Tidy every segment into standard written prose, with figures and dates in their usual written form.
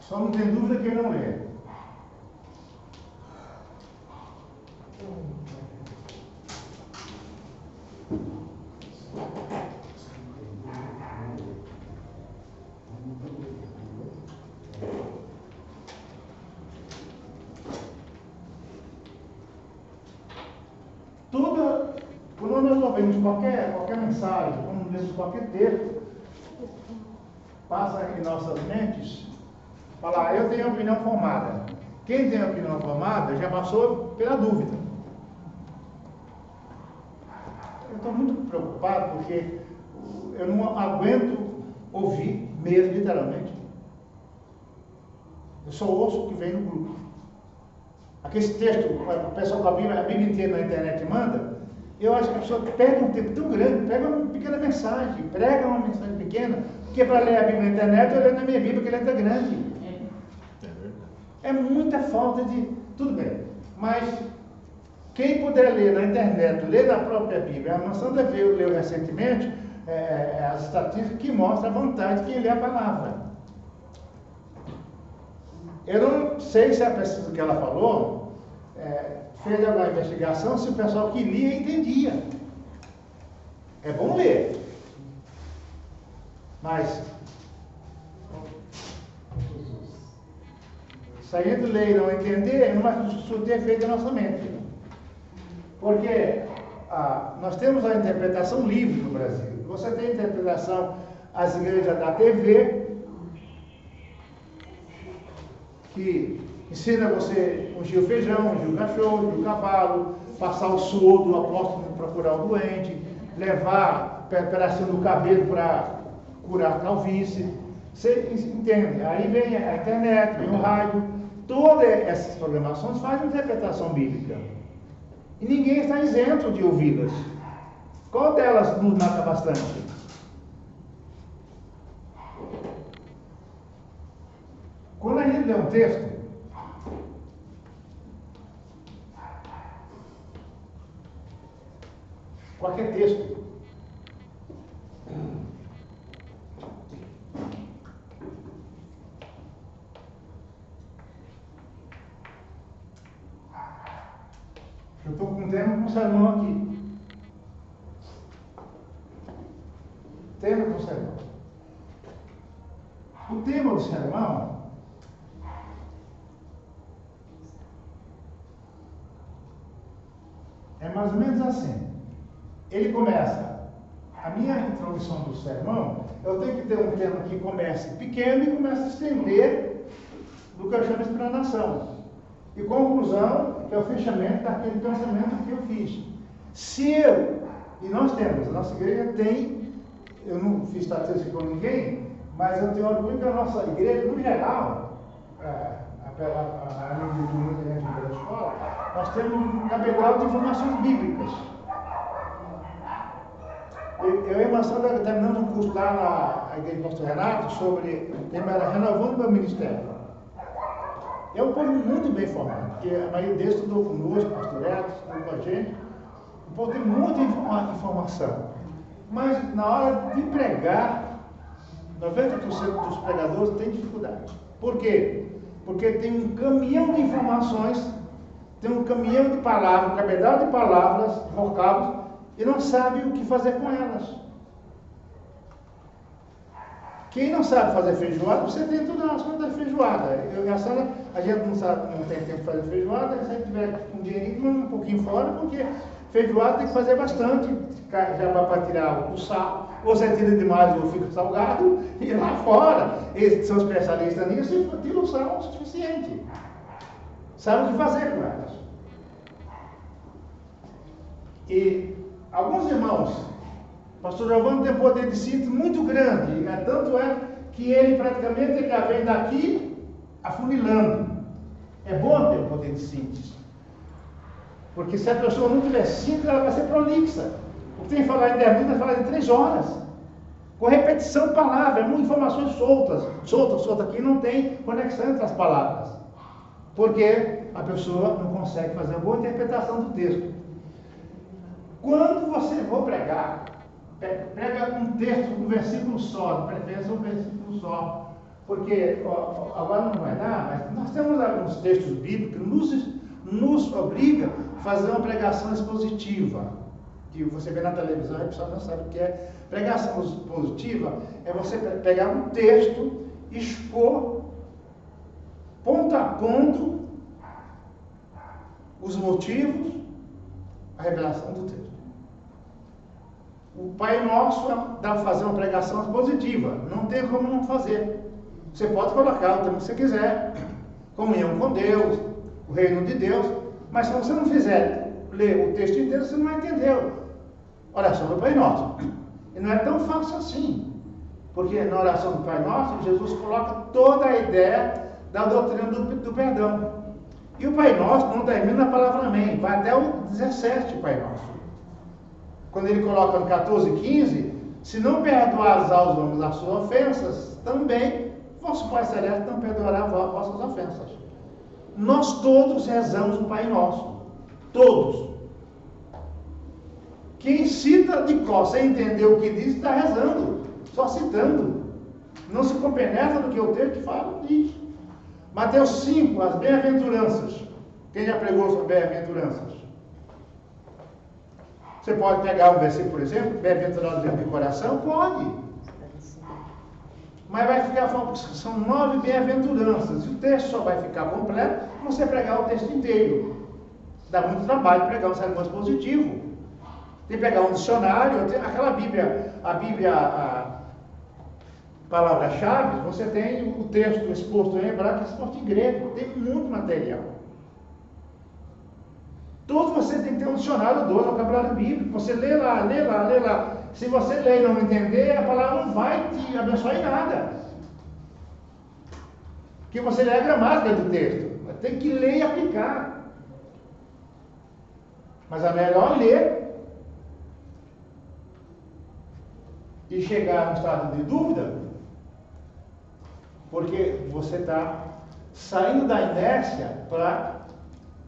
Só não tem dúvida quem não lê. Quando nós ouvimos qualquer mensagem, quando lemos qualquer texto, passa em nossas mentes, falar, eu tenho opinião formada. Quem tem opinião formada já passou pela dúvida. Eu estou muito preocupado porque eu não aguento ouvir, mesmo literalmente. Eu só ouço o que vem no grupo. Aquele texto, o pessoal da Bíblia, a Bíblia inteira na internet manda, eu acho que a pessoa pega um tempo tão grande, pega uma pequena mensagem, prega uma mensagem pequena, porque para ler a Bíblia na internet, eu leio na minha Bíblia, que a letra é grande. É muita falta de... Tudo bem, mas quem puder ler na internet, ler na própria Bíblia, a maçã leu recentemente as estatísticas que mostram a vantagem de quem lê a palavra. Eu não sei se a pesquisa que ela falou fez alguma investigação se o pessoal que lia entendia. É bom ler, mas se a gente ler e não entender, não vai surtir efeito na nossa mente. Porque nós temos a interpretação livre no Brasil. Você tem a interpretação, as igrejas da TV, que ensina você ungir o feijão, ungir o cachorro, ungir o cavalo, passar o soro do apóstolo para procurar o doente, levar pedacinho do cabelo para curar a calvície. Você entende? Aí vem a internet, vem o rádio, todas essas programações fazem interpretação bíblica. E ninguém está isento de ouvi-las. Qual delas nos mata bastante? Quando a gente lê um texto, qualquer texto, eu estou com um tema com um sermão aqui. Tema com sermão. O tema do sermão é mais ou menos assim. Ele começa, a minha introdução do sermão, eu tenho que ter um tema que comece pequeno e comece a estender do que eu chamo de explanação. E conclusão, que é o fechamento daquele pensamento que eu fiz. E nós temos, a nossa igreja tem, eu não fiz estatística com ninguém, mas eu tenho orgulho que a nossa igreja, no geral, a nível de muita gente da escola, nós temos um cabedal de informações bíblicas. Eu e a Marcela terminamos um curso lá na igreja do pastor Renato sobre, o tema era Renovando o Meu Ministério. É um povo muito bem formado, porque a maioria deles estudou conosco, pastoreado, estudou com a gente. O povo tem muita informação. Mas na hora de pregar, 90% dos pregadores têm dificuldade. Por quê? Porque tem um caminhão de informações, tem um caminhão de palavras, um cabedal de palavras, vocábulos, e não sabe o que fazer com elas. Quem não sabe fazer feijoada, você tem tudo nas contas da feijoada. Eu e a Sara, a gente não tem tempo de fazer feijoada, se a gente tiver um dinheirinho, um pouquinho fora, porque feijoada tem que fazer bastante, já para tirar o sal, ou você tira demais ou fica salgado, e lá fora, eles são especialistas nisso, e tiram o sal o suficiente. Sabe o que fazer com elas. E alguns irmãos, o pastor Giovanni tem poder de síntese muito grande, tanto é que ele praticamente já vem daqui afunilando. É bom ter o poder de síntese. Porque se a pessoa não tiver síntese, ela vai ser prolixa. O que tem que falar em 10 minutos, vai falar em 3 horas. Com repetição de palavras, informações soltas aqui, não tem conexão entre as palavras. Porque a pessoa não consegue fazer uma boa interpretação do texto. Quando você for pregar, prega um texto, um versículo só, de preferência um versículo só. Porque agora não vai dar, mas nós temos alguns textos bíblicos que nos obrigam a fazer uma pregação expositiva. Que você vê na televisão, a pessoa não sabe o que é. Pregação expositiva é você pegar um texto, expor, ponto a ponto, os motivos, a revelação do texto. O Pai Nosso dá para fazer uma pregação expositiva, não tem como não fazer. Você pode colocar o tempo que você quiser, comunhão com Deus, o reino de Deus, mas se você não fizer ler o texto inteiro, você não vai entender. Oração do Pai Nosso. E não é tão fácil assim, porque na oração do Pai Nosso, Jesus coloca toda a ideia da doutrina do perdão. E o Pai Nosso não termina na palavra amém, vai até o 17, o Pai Nosso. Quando ele coloca no 14 e 15, se não perdoares aos homens as suas ofensas, também vosso Pai Celeste não perdoará vossas ofensas. Nós todos rezamos o Pai Nosso. Todos. Quem cita de cor sem entender o que diz, está rezando. Só citando. Não se compenetra do que o texto fala diz. Mateus 5, as bem-aventuranças. Quem já pregou sobre bem-aventuranças? Você pode pegar um versículo, por exemplo, bem-aventurado de coração? Pode. Mas vai ficar falando, são 9 bem-aventuranças. E o texto só vai ficar completo se você pregar o texto inteiro. Dá muito trabalho pregar um sermão expositivo. Tem que pegar um dicionário, aquela Bíblia, a palavra-chave, você tem o texto exposto em hebraico e exposto em grego. Tem muito material. Todo você tem que ter um dicionário 12, um vocabulário bíblico. Você lê lá, lê lá, lê lá. Se você ler e não entender, a palavra não vai te abençoar em nada. Porque você lê a gramática do texto. Tem que ler e aplicar. Mas é melhor ler e chegar no estado de dúvida, porque você está saindo da inércia para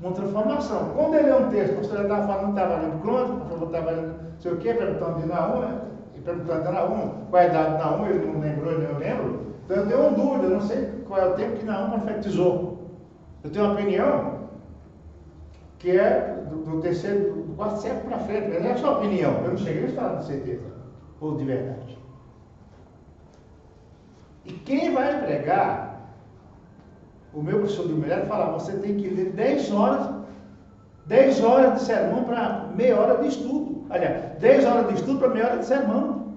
uma transformação. Quando ele é um texto, você está falando, não estava lendo Crônicas, não estava lendo não sei o quê, perguntando de Naum, né? E perguntando de Naum, qual é a idade de Naum, ele não lembrou, nem eu lembro. Então eu tenho uma dúvida, eu não sei qual é o tempo que Naum profetizou. Eu tenho uma opinião que é do terceiro, do quarto século para frente, mas não é só opinião, eu não cheguei a falar de certeza, ou de verdade. E quem vai pregar, o meu professor de mulher fala, você tem que ler 10 horas de sermão para meia hora de estudo. Aliás, 10 horas de estudo para meia hora de sermão.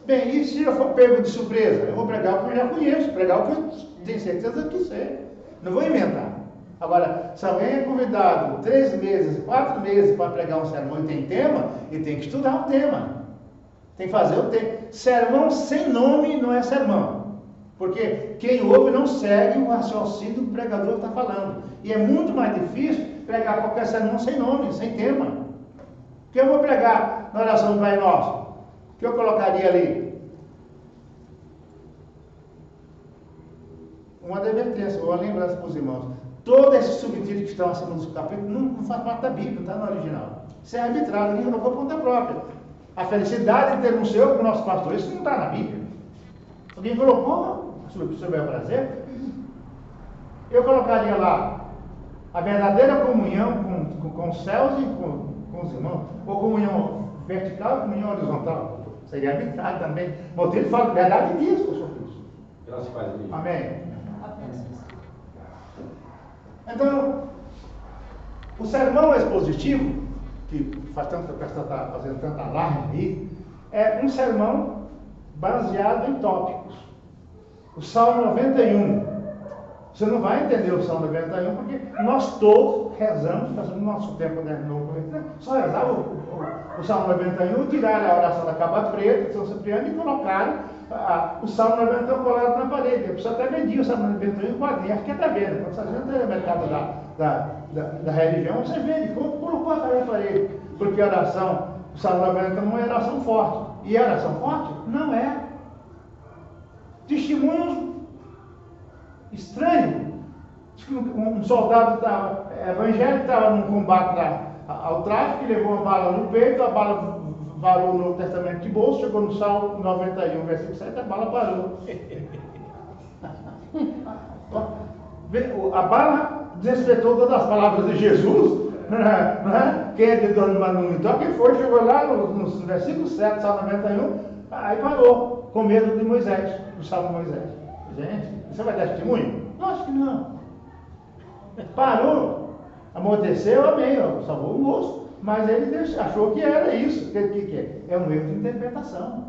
Bem, e se eu for pego de surpresa? Eu vou pregar o que eu já conheço, pregar o que eu tenho certeza que sei. Não vou inventar. Agora, se alguém é convidado 3 meses, 4 meses para pregar um sermão e tem tema, ele tem que estudar o tema. Tem que fazer o tema. Sermão sem nome não é sermão. Porque quem ouve não segue o raciocínio que o pregador está falando. E é muito mais difícil pregar qualquer sermão sem nome, sem tema. O que eu vou pregar na oração do Pai Nosso? O que eu colocaria ali? Uma advertência, uma lembrança para os irmãos. Todos esses subtítulos que estão acima dos capítulos não faz parte da Bíblia, não está no original. Isso é arbitrário, ninguém colocou por conta própria. A felicidade de ter um Senhor com o nosso pastor, isso não está na Bíblia. Alguém colocou, se o senhor vai prazer? Eu colocaria lá a verdadeira comunhão com os céus e com os irmãos, ou comunhão vertical e comunhão horizontal. Seria arbitrário também. Mas ele fala a verdade disso, pastor Cristo. Graças a Deus. Amém. Então, o sermão expositivo, que faz tanto, está fazendo tanto alarme aí, é um sermão baseado em tópicos. O Salmo 91. Você não vai entender o Salmo 91 porque nós todos rezamos, fazendo nosso tempo novo, só rezar o Salmo 91, tiraram a oração da capa preta, de São Cipriano, e colocaram o Salmo 91 colado na parede. A pessoa até vendia o Salmo 91 em quadrinho, acho que até venda. Quando você entra no mercado da religião, você vende, colocou atrás da parede. Porque a oração, o Salmo 91 é oração forte. E é oração forte? Não é. Testemunhos estranhos. Um soldado evangélico estava num combate ao tráfico, levou uma bala no peito, a bala varou o Novo Testamento de bolso, chegou no Salmo 91, versículo 7, a bala parou. A bala desrespeitou todas as palavras de Jesus, né? Quem é de dono não me toca, e foi, chegou lá no versículo 7, Salmo 91, aí parou, com medo de Moisés, do Salmo de Moisés. Gente, você vai dar testemunho? Acho que não. Parou, amorteceu, amém, salvou o moço, mas ele achou que era isso. O que é? É um erro de interpretação.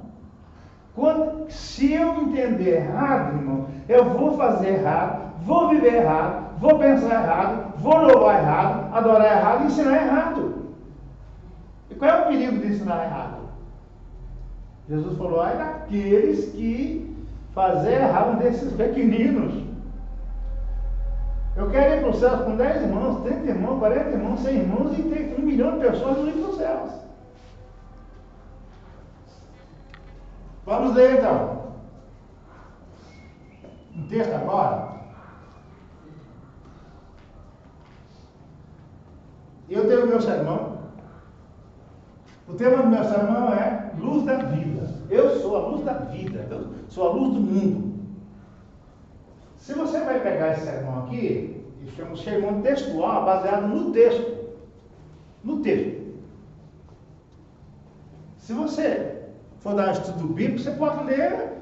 Se eu entender errado, irmão, eu vou fazer errado, vou viver errado, vou pensar errado, vou louvar errado, adorar errado e ensinar errado. E qual é o perigo de ensinar errado? Jesus falou, ai daqueles que fazer errado desses pequeninos. Eu quero ir para os céus com 10 irmãos, 30 irmãos, 40 irmãos, 100 irmãos e ter 1 milhão de pessoas no livro dos céus. Vamos ler então. Um texto agora. Eu tenho o meu sermão. O tema do meu sermão é Luz da Vida. Eu sou a luz da vida. Eu sou a luz do mundo. Se você vai pegar esse sermão aqui, ele chama de sermão textual, baseado no texto. No texto. Se você for dar um estudo bíblico, você pode ler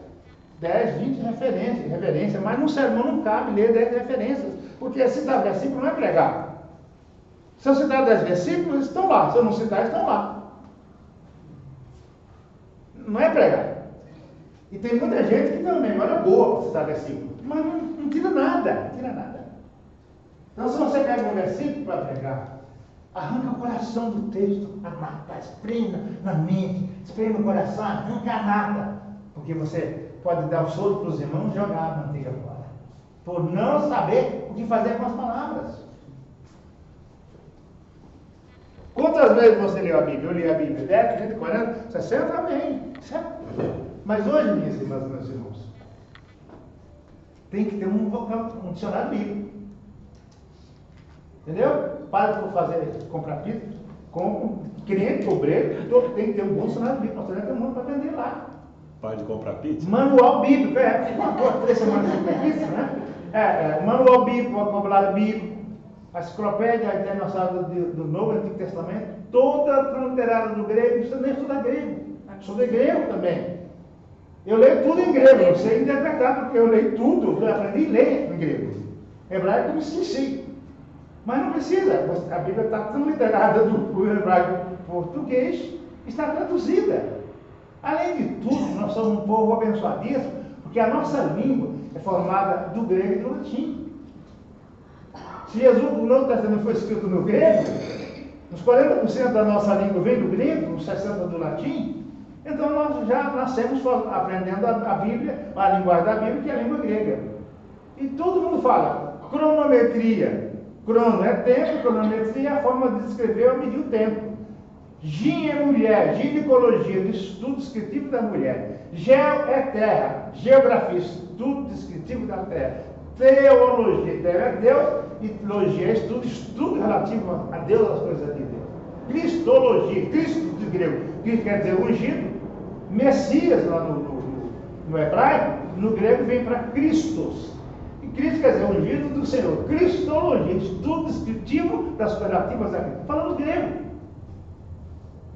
10, 20 referências, mas no sermão não cabe ler 10 referências, porque citar versículo não é pregar. Se eu citar 10 versículos, eles estão lá. Se eu não citar, eles estão lá. Não é pregar. E tem muita gente que tem uma memória boa para citar versículo, mas não tira nada, não tira nada. Então, se você pega um versículo para pregar, arranca o coração do texto, a nata, espreme na mente, espreme no coração, arranca a nata, porque você pode dar o soro para os irmãos e jogar a manteiga fora, por não saber o que fazer com as palavras. Quantas vezes você leu a Bíblia? Eu li a Bíblia 10, 20, 40, 60, amém. Mas hoje, minhas irmãs e meus irmãos, tem que ter um dicionário bíblico. Entendeu? Para de comprar pizza, com cliente, obreiro, todo tem que ter um bom dicionário bíblico. Nós tem um mundo para vender lá. Para de comprar pizza? Manual bíblico, 3 semanas sem comer pizza, né? Manual bíblico, vocabulário bíblico, a enciclopédia internacional do Novo e Antigo Testamento, toda tranqueirada do grego, você nem estuda grego. Estudei grego também. Eu leio tudo em grego, eu sei interpretar, porque eu leio tudo, eu aprendi a ler em grego. Hebraico eu me esqueci. Mas não precisa, a Bíblia está tão literada do hebraico português, está traduzida. Além de tudo, nós somos um povo abençoadíssimo, porque a nossa língua é formada do grego e do latim. Se Jesus, o Novo Testamento foi escrito no grego, uns 40% da nossa língua vem do grego, uns 60% do latim, então nós já nascemos aprendendo a Bíblia, a linguagem da Bíblia, que é a língua grega. E todo mundo fala cronometria. Crono é tempo, cronometria é a forma de descrever ou medir o tempo. Gin é mulher, ginecologia, do estudo descritivo da mulher. Geo é terra, geografia, estudo descritivo da terra. Teologia, terra é Deus, e logia é estudo relativo a Deus, as coisas de Deus. Cristologia, Cristo de grego, que quer dizer ungido. Messias, lá no hebraico, no grego vem para Christos. E Cristo quer dizer ungido do Senhor. Cristologia, estudo descritivo das coisas relativas a Cristo. Falando grego.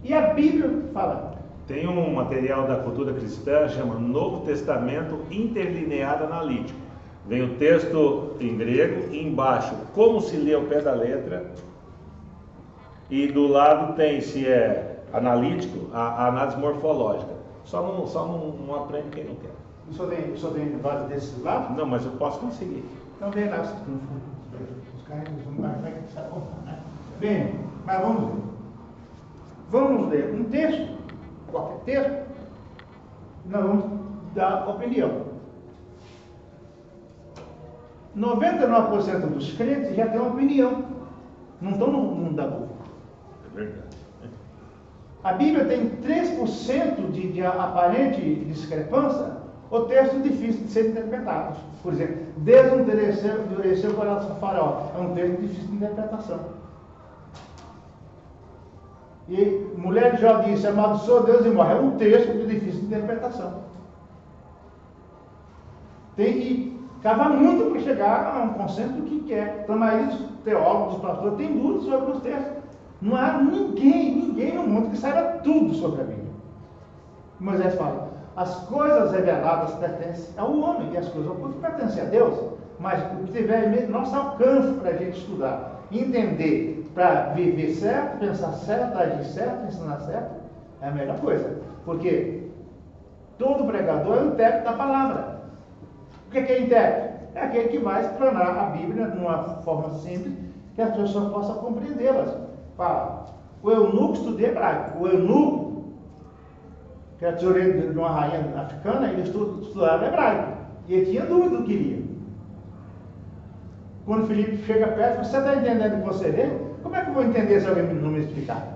E a Bíblia fala. Tem um material da cultura cristã, chama Novo Testamento Interlineado Analítico. Vem o texto em grego, e embaixo como se lê ao pé da letra, e do lado tem, se é analítico, a análise morfológica. Só não aprende quem não quer. O senhor tem vários desses lá? Não, mas eu posso conseguir. Então vem lá, os caras não vai precisar comprar, né? Bem, mas vamos ver. Vamos ler um texto, qualquer texto, e nós vamos dar opinião. 99% dos crentes já têm uma opinião, não estão no mundo da boca. É verdade. A Bíblia tem 3% de aparente discrepância, ou textos difíceis de serem interpretados. Por exemplo, Deus endureceu o coração do faraó. É um texto difícil de interpretação. 99% E mulher de Jó disse, amaldiçoa Deus e morre. É um texto de difícil interpretação. Tem que cavar muito para chegar a um consenso do que quer. Então, aí os teólogos, os pastores, têm dúvidas sobre os textos. Não há ninguém no mundo que saiba tudo sobre a Bíblia. Moisés fala, as coisas reveladas pertencem ao homem, e as coisas ocultas pertencem a Deus. Mas o que tiver em nosso alcance para a gente estudar, entender, para viver certo, pensar certo, agir certo, ensinar certo, é a melhor coisa. Porque todo pregador é o intérprete da palavra. O que é intérprete? É aquele que vai explanar a Bíblia de uma forma simples, que as pessoas possam compreendê-las. Fala, o eunuco estuda hebraico. O eunuco, que era tesoureiro de uma rainha africana, ele estudava hebraico. E ele tinha dúvida do que queria. Quando Filipe chega perto, você está entendendo o que você lê? Como é que eu vou entender se alguém não me explicar?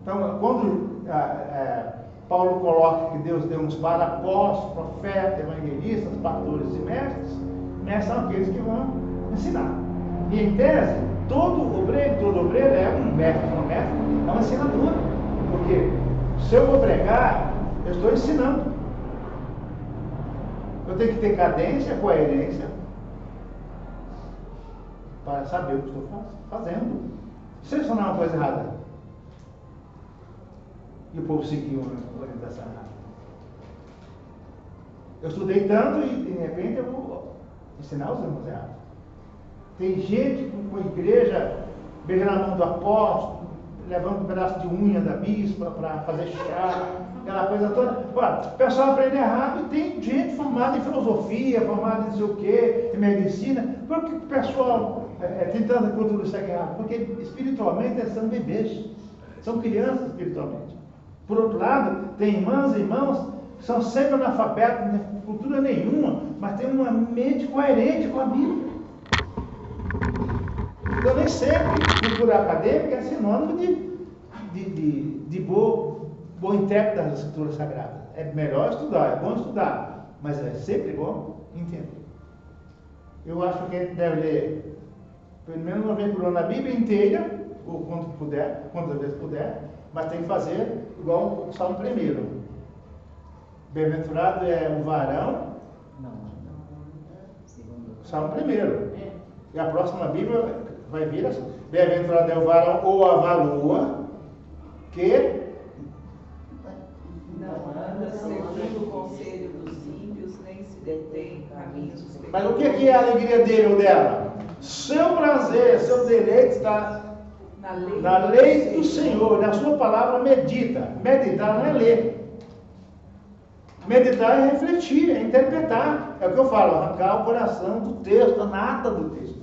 Então, quando Paulo coloca que Deus deu uns para apóstolos, profetas, evangelistas, pastores e mestres são aqueles que vão ensinar. E em tese, todo obreiro é um mestre, é um ensinador. Porque se eu vou pregar, eu estou ensinando. Eu tenho que ter cadência, coerência, para saber o que estou fazendo. Se eu ensinar uma coisa errada, e o povo seguiu uma orientação errada. Eu estudei tanto e de repente eu vou ensinar os irmãos errados. Tem gente com igreja beijando a mão do apóstolo, levando um pedaço de unha da bispa para fazer chá, aquela coisa toda. Olha, o pessoal aprende errado e tem gente formada em filosofia, formada em não sei o quê, em medicina. Por que o pessoal tem tanta cultura errada? Porque espiritualmente eles são bebês, são crianças espiritualmente. Por outro lado, tem irmãs e irmãos que são sempre analfabetos, não tem cultura nenhuma, mas tem uma mente coerente com a Bíblia. Então, nem sempre cultura acadêmica é sinônimo de boa intérprete das escrituras sagradas. É melhor estudar, é bom estudar, mas é sempre bom entender. Eu acho que a gente deve ler pelo menos uma vez por ano a Bíblia inteira, ou quantas vezes puder, mas tem que fazer igual o Salmo 1. Bem-aventurado é o varão. Salmo 1. E a próxima Bíblia vai vir assim. Bem-aventurado é o varão ou a varoa que não anda segundo o conselho dos ímpios, nem se detém em caminhos dos pecadores. Mas o que é a alegria dele ou dela? Seu prazer, seu deleite está na lei do Senhor, na sua palavra medita. Meditar não é ler. Meditar é refletir, é interpretar. É o que eu falo, arrancar o coração do texto, a nata do texto.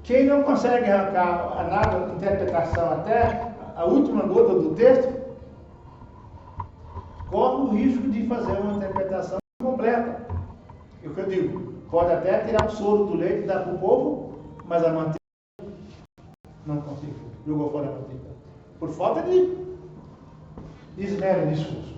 Quem não consegue arrancar a nata da interpretação até a última gota do texto, corre o risco de fazer uma interpretação completa. É o que eu digo, pode até tirar o soro do leite e dar para o povo, mas a manteiga não conseguiu, jogou fora a manteiga. Por falta de esmero e de esforço.